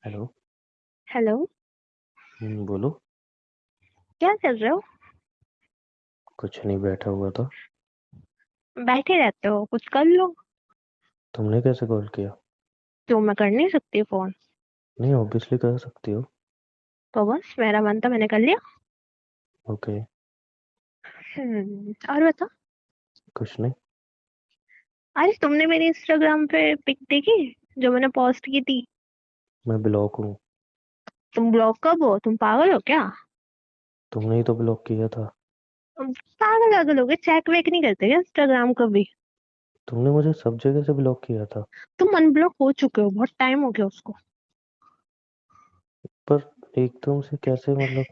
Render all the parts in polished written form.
Hello. Hello. बोलो। क्या कर रहे हो? कुछ नहीं, बैठा हुआ था। बैठे रहते हो, कुछ कर लो। तुमने कैसे कॉल किया? क्यों, मैं कर नहीं सकती फोन? नहीं, ऑब्वियसली कर सकती हो। तो बस मेरा मन था, मैंने कर लिया। ओके। और बता। कुछ नहीं। अरे तुमने मेरी इंस्टाग्राम पे पिक देखी जो मैंने पोस्ट की थी? मैं ब्लॉक हूँ। तुम ब्लॉक कब हो? तुम पागल हो क्या? तुमने ही तो ब्लॉक किया था। पागल पागल हो गए? चेक वेक नहीं करते क्या इंस्टाग्राम कभी? तुमने मुझे सब जगह से ब्लॉक किया था। तुम अनब्लॉक हो चुके हो, बहुत टाइम हो गया उसको। पर एकदम से कैसे, मतलब?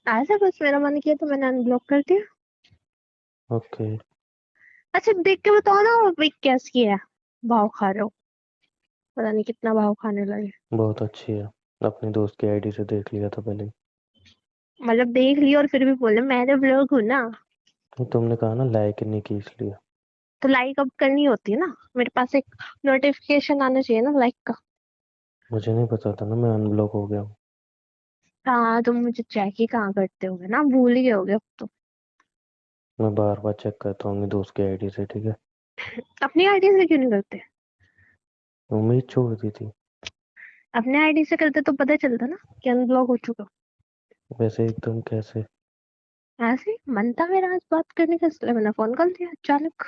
ऐसा बस मेरा मन किया तो मैंने अनब्लॉक कर दिया। ओके। अच्छा देख के बताओ ना, पिक कैसी है? भाव खा रहे हो? पता नहीं कितना भाव खाने लगे। बहुत अच्छी है। अपने दोस्त की आईडी से देख लिया था पहले ही। मतलब देख लिया और फिर भी बोले मैंने ब्लॉग हूँ ना? नहीं, तुमने कहा ना लाइक नहीं की इसलिए। तो लाइक अब करनी होती है ना, मेरे पास एक नोटिफिकेशन आना चाहिए ना लाइक का। मुझे नहीं पता था ना, मैं अनब्लॉक हो गया हूँ। हाँ तुम मुझे चेक ही कहाँ करते होगे ना, भूल ही गए होगे अब तो। मैं बार बार चेक करता हूँ अपनी दोस्त की आईडी से, ठीक है। अपनी आईडी से क्यों नहीं करते? उम्मीद छोड़ दी थी। अपने आईडी से करते तो पता चलता ना कि अनब्लॉक हो चुका। वैसे एकदम कैसे? ऐसे ही मन था मेरा आज बात करने का, इसलिए मैंने फोन कर दिया अचानक।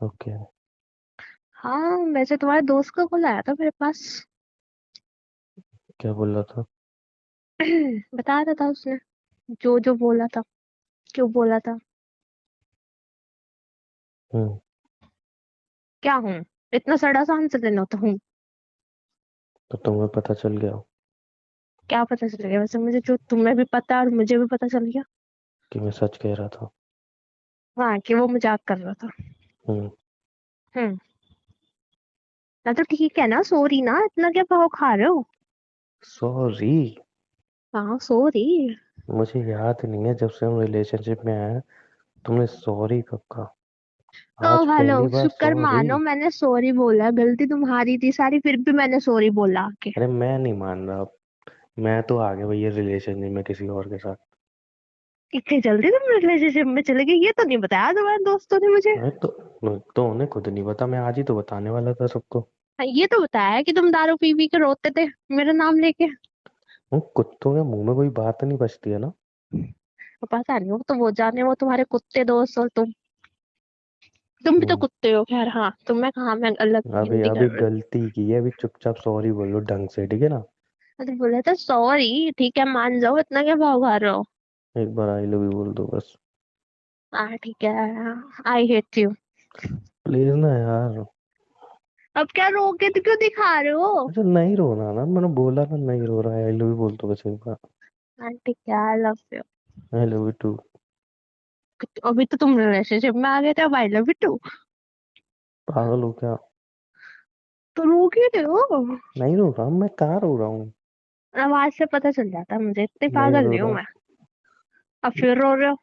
ओके। हाँ वैसे तुम्हारे दोस्त का कॉल आया था मेरे पास। क्या बोल रहा था? बता रहा था उसने, जो जो बोला था। क्यों बोला था? हम्म। क्या हूँ? इतना सड़ा सा आंसर देना होता हूँ? तो तुम्हें पता चल गया क्या पता चल गया वैसे मुझे, जो तुम्हें भी पता है और मुझे भी पता चल गया? कि मैं सच कह रहा था। हाँ कि वो मजाक कर रहा था। हम्म। हम्म। ना तो ठीक है ना, सॉरी ना, इतना क्या भाव खा रहे हो? सॉरी। हाँ सॉरी। मुझे याद नहीं है जब से हम रिलेशनशिप में आए हैं, तुमने सॉरी कब कहा? तो आज हेलो, पहली बार शुक्र सॉरी। मानो मैंने सॉरी बोला, गलती तुम्हारी थी सारी, फिर भी मैंने सॉरी बोला आके। अरे मैं नहीं मान रहा अब। मैं तो आगे भैया रिलेशनशिप में किसी और के साथ। इतनी जल्दी तुम रिलेशनशिप में चले गए, ये तो नहीं बताया तुम्हारे दोस्तों ने मुझे। अरे तो उन्हें खुद नहीं पता, मैं आज ही तो बताने वाला था सबको। हाँ, ये तो बताया कि तुम दारू पी पी के रोते थे मेरा नाम लेके। उन कुत्तों के मुंह में कोई बात नहीं बचती है ना। तो पता नहीं, वो तो वो जाने, वो तुम्हारे कुत्ते दोस्त और तुम भी तो हम्म। कुत्ते हो। खैर हाँ, तुम्हें कहा मैं अलग अभी गिनती कर अभी रही हूँ। गलती की है, अभी चुपचाप सॉरी बोलो ढंग से, ठीक है ना। तो बोला था सॉरी, ठीक है मान जाओ, इतना क्या भाव खा रहे हो? एक बार आई लव यू बोल दो बस। हाँ ठीक है, आई हेट यू। प्लीज ना यार। अब क्या रो के तो क्यों दिखा रहे हो? अच्छा नहीं रोना ना, मैंने बोला ना नहीं रो रहा है, आई लव यू बोल दो बस एक बार। हाँ ठीक है, I love you. I love you too. अभी तो तुम रिलेशनशिप में आ गए थे, अब आई लव यू टू? पागल हो क्या? तो रो क्यों रहे हो? नहीं रो रहा, मैं कहाँ रो रहा हूँ। आवाज से पता चल जाता है मुझे, इतनी नहीं पागल रो नहीं हूँ रहा। मैं। अब फिर रो रहे हो?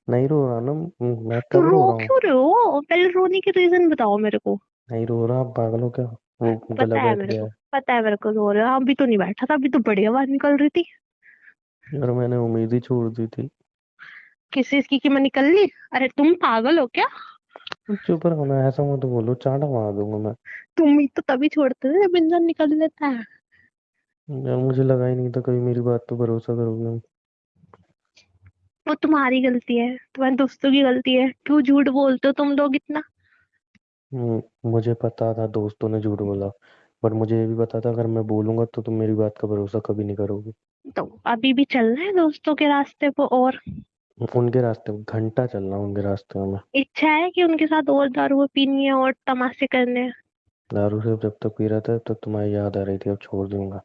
नहीं रो रहा ना। मैं तो कब रो रो रहा हूँ? क्यों रहे हो? पहले रोने की रीजन बताओ मेरे को। नहीं रो रहा, आप पागल हो क्या? वो गला पता है बैठ मेरे गया को, है। पता है मेरे को रो रहे हो। अभी तो नहीं बैठा था, अभी तो बड़ी आवाज निकल रही थी। और मैंने उम्मीद ही छोड़ दी थी। किस चीज की मैं निकल ली? अरे तुम पागल हो क्या? चुप रहो ना, ऐसा मत बोलो, चांटा मार दूंगा मैं। तुम ही तो तभी छोड़ते थे जब इंसान निकल लेता है। यार मुझे लगा ही नहीं था कभी मेरी बात पे भरोसा करोगे हम। वो तुम्हारी गलती है, तुम्हारे दोस्तों की गलती है, क्यों झूठ बोलते हो तुम लोग इतना? मुझे पता था दोस्तों ने झूठ बोला। बट मुझे ये भी पता था अगर मैं बोलूंगा तो तुम मेरी बात का भरोसा कभी नहीं करोगे। तो अभी भी चल रहे हैं दोस्तों के रास्ते पे, और उनके रास्ते में घंटा चलना, उनके रास्ते में। इच्छा है कि उनके साथ और दारू पीनी है और तमाशे करने हैं? दारू से जब तक पी रहा था तब तक तुम्हारी याद आ रही थी, अब छोड़ दूंगा।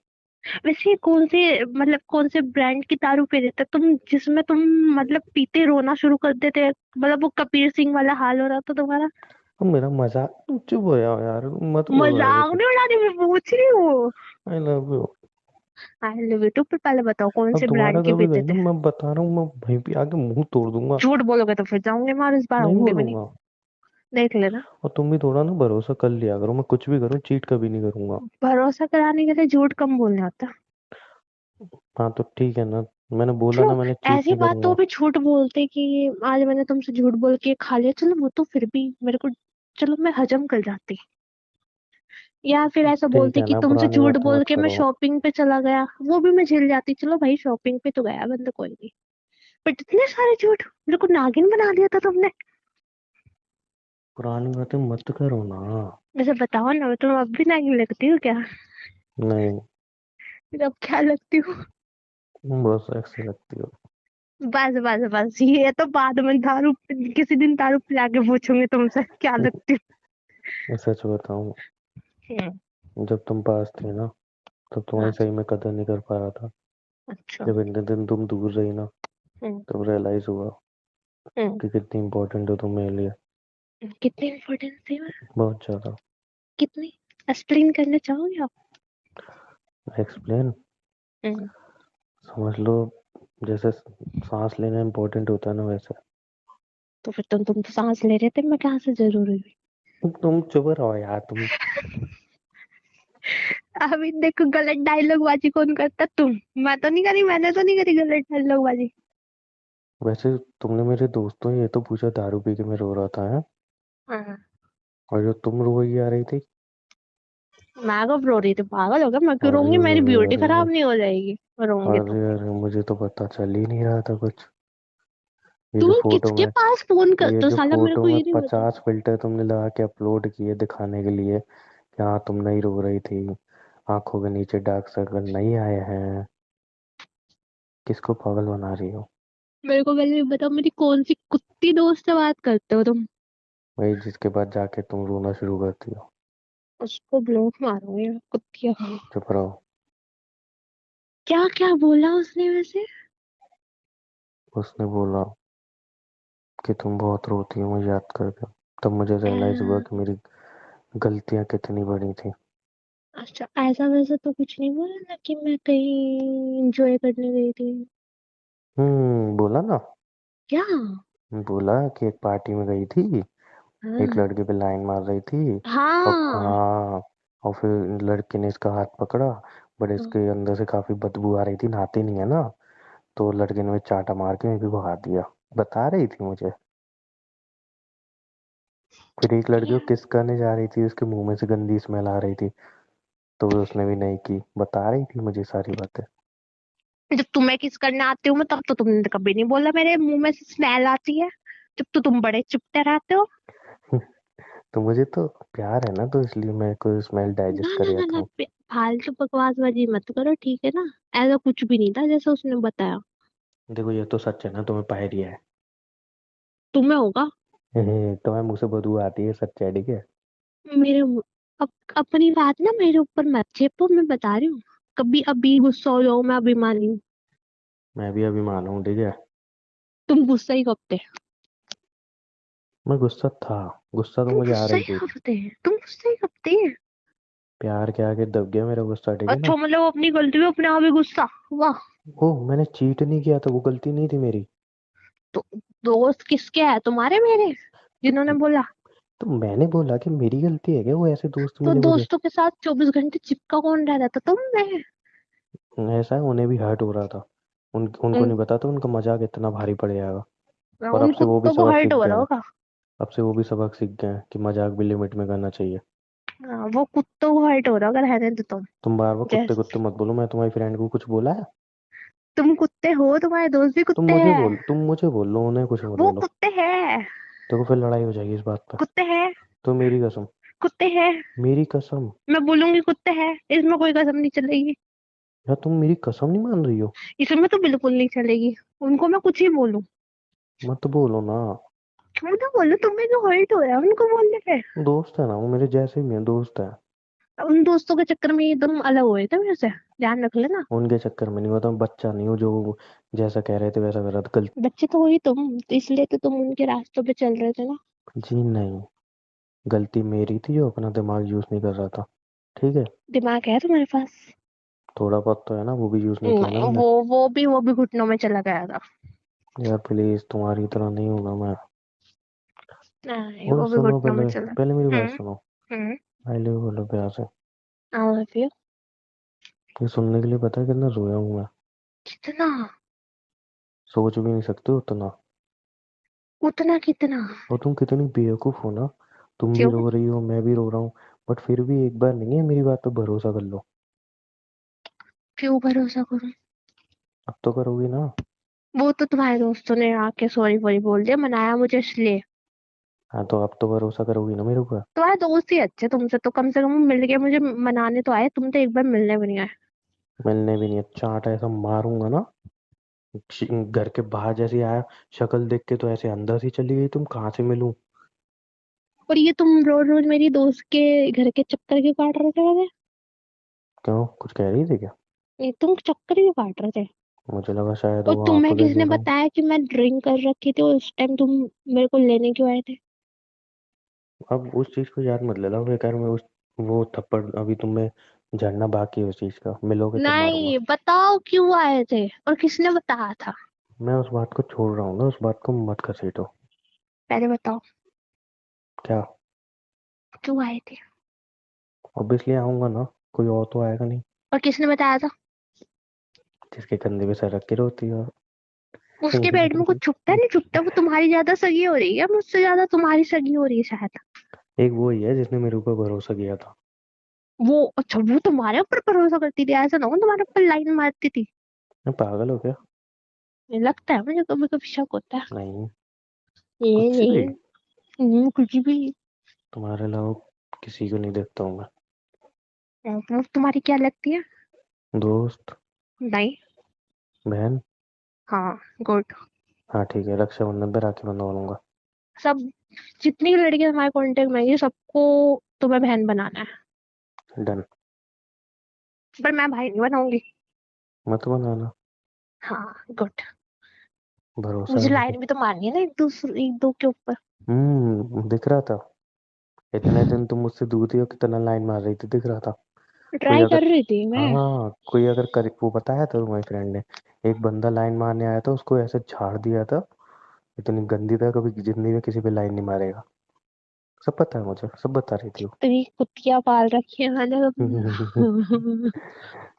वैसे ये कौन से, मतलब कौन से ब्रांड की दारू पी रहे थे तुम, जिसमें तुम मतलब पीते रोना शुरू कर देते? मतलब वो कबीर सिंह वाला हाल हो रहा था तुम्हारा? अब मेरा मजाक, तुम चुप हो जाओ यार, मत बोलो ऐसे मजाक नहीं कुछ। उड़ा रही, मैं पूछ रही हूँ। I love you. I love you too पे पहले बताओ कौन अब से दोबारा ब्रांड की कभी पीते गई ना, थे? मैं बता रहा हूँ, मैं वहीं पे आके मुंह तोड़ दूंगा। झूठ बोलोगे तो फिर जाऊंगे मार, इस बार नहीं आऊंगी भी नहीं। बोलूंगा। देख लेना। और तुम भी थोड़ा ना भरोसा कर लिया करो, मैं कुछ भी करूँ चीट कभी नहीं करूंगा। भरोसा कराने के लिए झूठ कम बोलना होता। हाँ तो ठीक है ना, मैंने बोला क्यों ना मैंने चीट ऐसी नहीं बात तो करूंगा। भी झूठ बोलते कि आज मैंने तुमसे झूठ बोल के खा लिया, चलो वो तो फिर भी मेरे को, चलो मैं हजम कर जाती। या फिर ऐसा ठीक बोलते है कि ना, तुमसे पुरानी झूठ बातें बोल मत के मैं करो। शॉपिंग पे चला गया, वो भी मैं झेल जाती, चलो भाई शॉपिंग पे तो गया बंदा, कोई नहीं। बट इतने सारे झूठ, मेरे को नागिन बना दिया था तुमने। पुरानी बातें मत करो ना। वैसे बताओ ना, तुम अब भी नागिन लगती हो क्या? नहीं, फिर अब क्या लगती हो? तुम बहुत सेक्सी लगती हो। बस बस बस, ये तो बाद में दारू, किसी दिन दारू पिला के पूछूंगी तुमसे क्या लगती मैं सच बताऊं, हो। जब तुम पास थी ना, तब तुम्हारी हाँ। सही में कदर नहीं कर पा रहा था। अच्छा। जब इतने दिन तुम दूर रही ना, हम्म। तब रियलाइज हुआ हम्म। कि कितनी इंपॉर्टेंट हो तुम मेरे लिए। कितनी इम्पोर्टेंस थी मैं? बहुत ज्यादा। कितनी? एक्सप्लेन करना चाहोगे आप? एक्सप्लेन? हम्म। समझ लो, जैसे सांस लेना इम्पोर्टेंट होता है ना, वैसे। तो फिर तुम तो सांस ले रहे थे, मैं कहाँ से जरूरी हुई? तुम चुप रहो यार तुम। अभी देखो, गलत डायलॉग बाजी कौन करता? तुम। मैं तो नहीं करी, मैंने तो नहीं करी गलत डायलॉग बाजी। वैसे तुमने मेरे दोस्तों ये तो पूछा दारू पी के मैं रो रहा था है? हाँ। और जो तुम रोई आ रही थी। मैं कब रो रही थी? पागल हो गया? मैं क्यों अरे रोऊंगी? मेरी अरे ब्यूटी अरे खराब नहीं हो जाएगी मैं रोऊंगी तो? अरे अरे, मुझे तो पता चल ही नहीं रहा था कुछ। ये जो तुम फोटो किसके में पास फोन ये करते हो जो साला, मेरे फोटो को में ये नहीं पता। 50 फिल्टर तुमने लगा के अपलोड किए दिखाने के लिए कि हाँ तुम नहीं रो रही थी, आंखों के नीचे डार्क सर्कल नहीं आए हैं, किसको पागल बना रही हो? मेरे को पहले ये बताओ, मेरी कौन सी कुत्ती दोस्त से बात करते हो तुम? वही जिसके बाद जाके तुम रोना शुरू करती हो। उसको ब्लॉक मारूंगी मैं, कुत्तिया। चुप रहो। क्या क्या बोला उसने वैसे? उसने बोला कि तुम बहुत रोती हो मुझे याद करके। तब मुझे रियलाइज हुआ कि मेरी गलतियां कितनी बड़ी थी। अच्छा, ऐसा वैसा तो कुछ नहीं बोला ना कि मैं कहीं एंजॉय करने गई थी? बोला ना। क्या? बोला कि एक पार्टी में गई थी, एक हाँ। लड़के पे लाइन मार रही थी। और हाँ। हाँ, और फिर लड़के ने इसका हाथ पकड़ा, बट इसके अंदर से काफी बदबू आ रही थी, नहाते नहीं है ना, तो लड़के ने चाटा मार के मेरे को भगा दिया। बता रही थी मुझे। फिर एक लड़के को क्या? किस करने जा रही थी, उसके मुंह में से गंदी स्मेल आ रही थी, तो वो उसने भी नहीं की। बता रही थी मुझे सारी बातें। जब तुम्हें किस करने आती हूँ मैं, तब तो तुमने कभी नहीं बोला मेरे मुंह में से स्मेल आती है। जब तो तुम बड़े चुपते रहते हो। तो मुझे तो प्यार है ना, तो इसलिए मैं कोई स्मेल ना डाइजेस्ट कर ना ना जाता ना, हूँ। फालतू बकवासबाजी मत करो, ठीक है ना? ऐसा कुछ भी नहीं था जैसा उसने बताया। देखो ये तो सच है ना, तुम्हें पायरिया है। तुम्हें होगा। तुम्हें मुंह से बदबू आती है, सच है, ठीक है। मेरे अब अपनी बात ना मेरे ऊपर मत चेपो, मैं बता रही हूँ। कभी अभी गुस्सा हो जाओ, मैं अभिमानी हूँ। मैं भी अभिमान हूँ, ठीक है। तुम गुस्सा ही कब थे? मैं गुस्सा था, गुस्सा तो तुम मुझे आ गुस्सा रही ही थी। कब थे? तुम गुस्सा ही कब थे? प्यार के आगे दब गया मेरा गुस्सा, ठीक है ना। अच्छा, मतलब अपनी गलती पे अपने आप ही गुस्सा? वाह। ओह, मैंने चीट नहीं किया था, वो गलती नहीं थी मेरी। तो दोस्त किसके है, तुम्हारे मेरे, जिन्होंने बोला? तो मैंने बोला कि मेरी गलती है क्या, वो ऐसे दोस्त तो मिले मुझे। दोस्तों के साथ 24 घंटे चिपका कौन रहता था, तुम? मैं? ऐसा है, उन्हें भी हर्ट हो रहा था। उनको उन, नहीं पता था उनका मजाक इतना भारी पड़ जाएगा। और अब उन से वो भी कुत्तों को सबक हर्ट सीख हो गए रहा हैं। होगा। अब से वो भी सबक सीख गए हैं कि मजाक भी लिमिट में करना चाहिए। हाँ, वो कुत्तों को हर्ट हो रहा होगा, रहने दो तुम। तुम बार बार कुत्ते जैस कुत्ते मत बोलो, मैं तुम्हारी फ्रेंड को कुछ बोला है? तुम कुत्ते हो, तुम्हारे दोस्त भी कुत्ते हैं। तुम मुझे बोल लो, उन्हें कुछ मत वो बोलो। कुत्ते हैं। देखो फिर लड़ाई हो जाएगी इस बात पे। कुत्ते हैं। तो मेरी कसम, कुत्ते हैं। मेरी कसम। मैं बोलूंगी कुत्ते हैं, इसमें कोई कसम नहीं चलेगी। यार तुम मेरी कसम नहीं मान रही हो? इसमें तो बिल्कुल नहीं चलेगी। उनको मैं कुछ ही बोलूं। मत बोलो ना। क्यों ना बोलूं? तुम्हें क्यों हर्ट हो रहा है उनको बोलने पे? दोस्त है ना वो, मेरे जैसे ही है, दोस्त है। उन दोस्तों के चक्कर में ये तुम अलग हुए थे मेरे से, ध्यान रख लेना। उनके चक्कर में नहीं होता, मैं बच्चा नहीं हूँ जो जैसा कह रहे थे वैसा कर रहा था कल। बच्चे तो वही तुम, तो इसलिए तो तुम उनके रास्तों पे चल रहे थे ना। जी नहीं, गलती मेरी थी जो अपना दिमाग यूज नहीं कर रहा था, ठीक है। दिमाग है तुम्हारे पास? थोड़ा बहुत तो है ना, वो भी यूज नहीं किया ना नहीं, मैंने। वो भी घुटनों में चला गया था। यार प्लीज, तुम्हारी तरह नहीं हूं ना मैं। नहीं, और वो भी सुनो, घुटनों में पहले चला। पहले मेरी बात हम्म। सुनो। हम्म। आई लव यू बोलो प्यार से। आई लव यू। ये सुनने के लिए पता है कितना रोया हूँ मैं। कितना? सोच भी नहीं सकते हो उतना। उतना कितना? और तुम कितनी बेवकूफ हो ना। तुम भी क्यों? रो रही हो, मैं भी रो रहा हूँ। बट फिर भी एक बार नहीं है, मेरी बात पे भरोसा कर लो। क्यों भरोसा करूं? अब तो करोगी ना। वो तो तुम्हारे दोस्तों ने आके सॉरी वॉरी बोल दिया, मनाया मुझे इसलिए। हाँ, तो अब तो भरोसा करोगी ना मेरे ऊपर। तुम्हारे दोस्त ही अच्छे, तुमसे तो कम से कम मिल के मुझे मनाने तो आए, तुम तो एक बार मिलने भी नहीं आए। मिलने भी नहीं, चाट ऐसा मारूंगा ना। घर के बाहर जैसे आया, शक्ल देख के तो ऐसे अंदर ही चली गई, तुम कहाँ से मिलूं। और ये तुम रोज रोज मेरी दोस्त के घर के चक्कर क्यों काट रहे थे वैसे? क्यों, कुछ कह रही थी क्या? ये तुम चक्कर क्यों काट रहे थे? मुझे लगा शायद और वो तुम्हें आंखों देख किसने लेता हूँ। बताया कि मैं ड्रिंक कर रखी थी, और उस टाइम तुम मेरे को लेने क्यों आए थे? अब उस चीज को याद मत दिलाओ बेकार में। उस वो थप्पड़ अभी तुम्हें झड़ना बाकी है उस चीज का, मिलोगे तब मारूंगा। नहीं, बताओ क्यों आए थे और किसने बताया था? मैं उस बात को छोड़ रहा हूँ ना, उस बात को मत घसीटो। पहले बताओ क्या? क्यों आए थे। ऑब्वियसली आऊंगा ना। कोई और तो आएगा नहीं। और किसने बताया था? जिसके कंधे पे सर रख के रोती है। उसके पेट में कुछ छुपता है नहीं छुपता, वो तुम्हारी ज्यादा सगी हो रही है, मुझसे ज्यादा तुम्हारी सगी हो रही है शायद। एक वो ही है जिसने मेरे ऊपर भरोसा किया था। वो अच्छा, वो तुम्हारे ऊपर भरोसा करती थी? ऐसा ना हो तुम्हारे ऊपर लाइन मारती थी। मैं पागल हो गया? ये लगता है मुझे, कभी कभी शक होता है। नहीं, ये कुछ भी। नहीं। कुछ भी। तुम्हारे अलावा किसी को नहीं देखता हूँ मैं। वो तुम्हारी क्या लगती है? दोस्त। नहीं। बहन। हाँ। गुड। हाँ ठीक है, रक्षाबंधन पे राखी बंधवा सब, जितनी लड़कियां हमारे कांटेक्ट में हैं, ये सबको तुम्हें बहन बनाना है। लूंगा। डन। पर मैं भाई नहीं बनाऊंगी। मत बनाना। हाँ। गुड। भरोसा मुझे है मुझे। लाइन भी तो मारनी है ना एक दो के ऊपर। दिख रहा था। इतने दिन तुम मुझसे दूर थी और कितना लाइन मार रही थी, दिख रहा था। कोई ट्राई अगर कर रही थी मैं। हाँ, कोई अगर कर, वो बताया था तुम्हारी फ्रेंड ने। एक बंदा लाइन मारने आया था, उसको ऐसे झाड़ दिया था। इतनी गंदी था, कभी जिंदगी में किसी पे लाइन नहीं मारेगा। सब पता है मुझे, सब बता रही थी वो। इतनी कुतिया पाल रखी है मैंने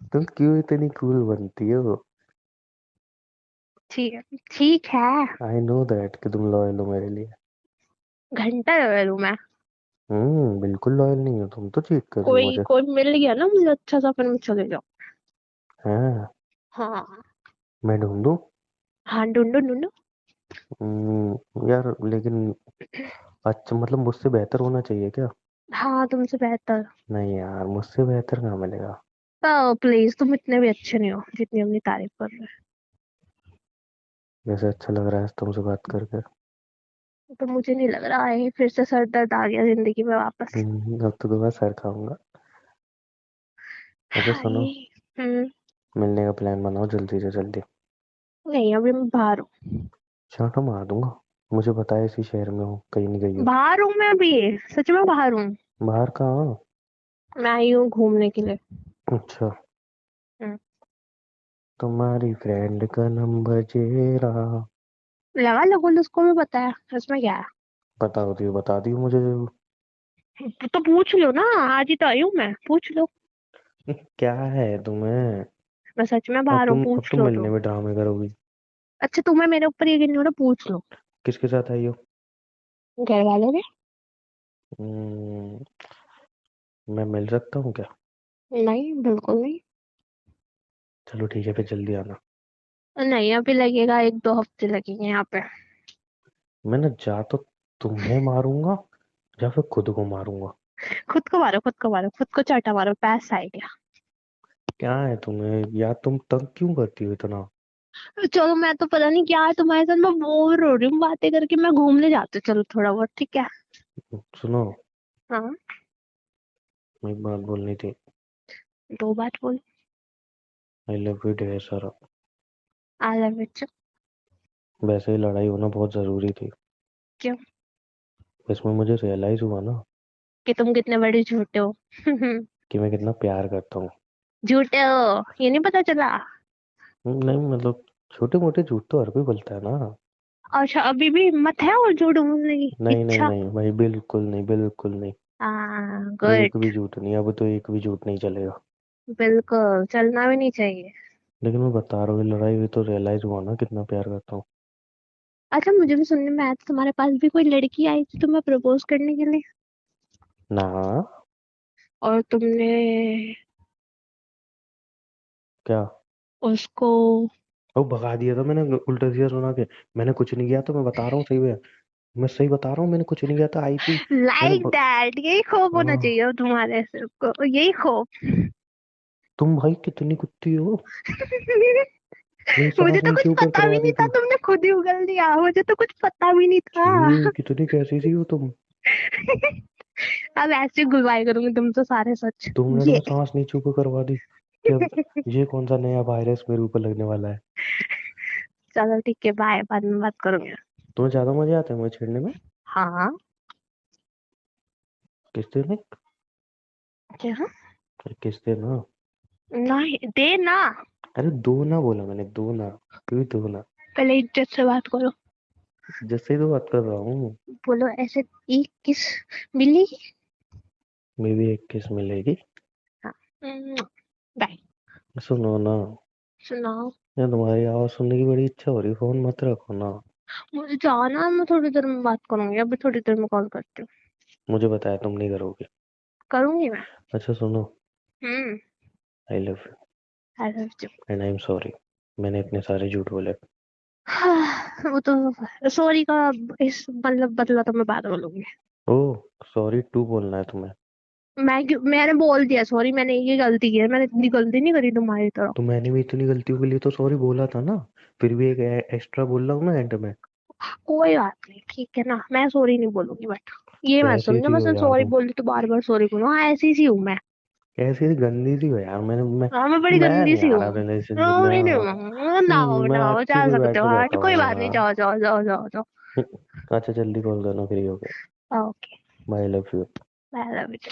तुम क्यों इतनी कूल बनती हो? ठीक है। ठीक है। आई नो दैट कि तुम लॉयल हो मेरे लिए। घंटा लगा लूं मैं? बिल्कुल लॉयल नहीं हो तुम, तो चीट कर रही हो कोई मुझे। कोई मिल गया ना मुझे अच्छा सा, फिर मैं चले जाओ। हाँ। हाँ। मैं ढूंढूं? हाँ, ढूंढो ढूंढो। यार लेकिन अच्छा, मतलब मुझसे बेहतर होना चाहिए क्या? हाँ, तुमसे बेहतर। नहीं यार, मुझसे बेहतर कहाँ मिलेगा। प्लीज, तुम इतने भी अच्छे नहीं हो जितनी अपनी तारीफ कर रहे वैसे अच्छा लग रहा है तुमसे बात करके। हो। तो मुझे नहीं लग रहा है फिर से सर दर्द आ गया जिंदगी में वापस। अब तो तुम्हें सर खाऊंगा। अच्छा सुनो। हाय। हम्म। मिलने का प्लान बनाओ जल्दी से जल्दी। नहीं, अभी मैं बाहर हूँ। चांटा मार दूंगा। मुझे पता है इसी शहर में हो, कहीं नहीं गई हो। बाहर हूँ मैं अभी। सच में बाहर हूँ। बाहर कहाँ? मैं आई हूँ घूमने के लिए। अच्छा। हम्म। तुम्हारी फ्रेंड का नंबर जेरा। लगा लगोल उसको भी पता है इसमें क्या है। बता दियो, बता दियो मुझे जरूर। तो पूछ लो ना। आज ही तो आई हूँ मैं, पूछ लो। क्या है तुम्हें? मैं सच में अब बाहर हूँ, अब पूछ तुम लो मिलने तो। में ड्रामे करोगी। अच्छा, तुम्हें मेरे ऊपर यकीन नहीं हो रहा, पूछ लो। किसके साथ आई हो? घर वालों के। हम्म, मैं मिल सकता हूँ क्या? नहीं, बिल्कुल नहीं। चलो ठीक है, फिर जल्दी आना। नहीं, अभी लगेगा, एक दो हफ्ते लगेंगे यहाँ पे। मैं ना जा तो तुम्हें मारूंगा, या फिर खुद को मारूंगा। खुद को मारो, खुद को मारो, खुद को चाटा मारो, पैसा आइडिया। क्या है तुम्हें, या तुम तंग क्यों करती हो इतना? चलो, मैं तो पता नहीं क्या है तुम्हारे साथ, मैं बोर हो रही हूँ बातें करके, मैं घूमने जाती हूँ, चलो थोड़ा बहुत, ठीक है? सुनो, हाँ। एक बात बोलनी थी। दो बात बोल। आई लव यू ढेर सारा। आई लव यू। वैसे ही लड़ाई होना बहुत जरूरी थी। क्यों? इसमें मुझे रियलाइज हुआ ना कि तुम कितने बड़े झूठे हो कि मैं कितना प्यार करता हूँ। झूठे हो, ये नहीं पता चला? नहीं मतलब, छोटे मोटे झूठ तो हर कोई बोलता है ना। अच्छा अभी भी हिम्मत है और झूठ बोलने की नहीं नहीं इच्छा? नहीं भाई, बिल्कुल नहीं, बिल्कुल नहीं। हाँ एक गुड। भी झूठ नहीं, अब तो एक भी झूठ नहीं चलेगा। बिल्कुल चलना भी नहीं चाहिए। लेकिन मैं बता रहा हूँ, ये लड़ाई हुई तो रियलाइज हुआ ना कितना प्यार करता हूँ। अच्छा मुझे भी सुनने में आया था तुम्हारे पास भी कोई लड़की आई थी तुम्हें प्रपोज करने के लिए, ना। और तुमने क्या? उसको। वो भगा दिया था मैंने उल्टा सीधा सुना के। मैंने कुछ नहीं किया, तो मैं बता रहा हूँ सही है। मैं सही बता रहा हूँ, मैंने कुछ नहीं किया था, आई थी। मैंने लाइक दैट, यही खौफ होना हाँ। चाहिए अब तुम्हारे सिर को, यही खौफ। तुम भाई कितनी कुत्ती हो। मेरी मुझे सांस तो कुछ नीचे ऊपर पता भी करवा नहीं दी था, थी। तुमने खुद ही उगल दिया, मुझे तो कुछ पता भी नहीं था। छी, कितनी कैसी सी हो तुम। अब ऐसे गुलवाई करूंगी तुम तो सारे सच। तुमने तो ये सांस नीचे ऊपर करवा दी कि अब ये कौन सा नया वायरस मेरे ऊपर लगने वाला है। चलो ठीक है, बाय, बाद में बात करूंगी। तुम्हें ज्यादा मजा आता है मुझे छेड़ने में? हाँ। किस दिन? क्या? किसते ना। नहीं दे ना। अरे दो ना बोला मैंने, दो ना। क्यों दो ना? पहले इज्जत से बात करो। जैसे ही तो बात कर रहा हूँ। बोलो ऐसे। एक किस मिली? मे भी एक किस मिलेगी। हाँ। बाय। सुनो ना। सुनाओ। यार तुम्हारी आवाज सुनने की बड़ी इच्छा हो रही है, फोन मत रखो ना। मुझे जाना है, मैं थोड़ी देर में बात करूंगी, अभी थोड़ी देर में कॉल करती हूँ। मुझे बताया तुम नहीं करोगे। करूंगी मैं। अच्छा सुनो। Hmm. I love you. I love you. And I am sorry. मैंने इतने सारे झूठ बोले। हाँ, वो तो सॉरी का इस मतलब बदला तो मैं बाद में लूंगी। ओह। सॉरी टू बोलना है तुम्हें? मैंने बोल दिया सॉरी, मैंने ये गलती की है, मैंने इतनी गलती नहीं करी तुम्हारी तरह। तो मैंने भी इतनी गलतियों के लिए तो सॉरी बोला था ना। फिर भी एक एक्स्ट्रा बोल रहा हूँ ना एंड में। कोई बात नहीं, ठीक है ना, मैं सॉरी नहीं बोलूंगी, बट ये मैं कैसी समझो सी बस हो यार सॉरी तुम। बोली तो बार बार सॉरी बोलो, हाँ ऐसी सी हूँ मैं। कैसी सी गंदी सी हो यार, हाँ मैं बड़ी मैं गंदी नहीं सी आ हूँ। रहा रिलेशनशिप में, नहीं हाँ। नहीं, नाओ मैं नाओ अच्छे जा से सकते हो, बैठे हाँ रहता कोई हूँ बात नहीं, यार। जाओ जाओ जाओ जाओ जाओ अच्छा जल्दी कॉल करना फ्री हो गए। जाओ। Okay. Bye, love you. Bye, love you.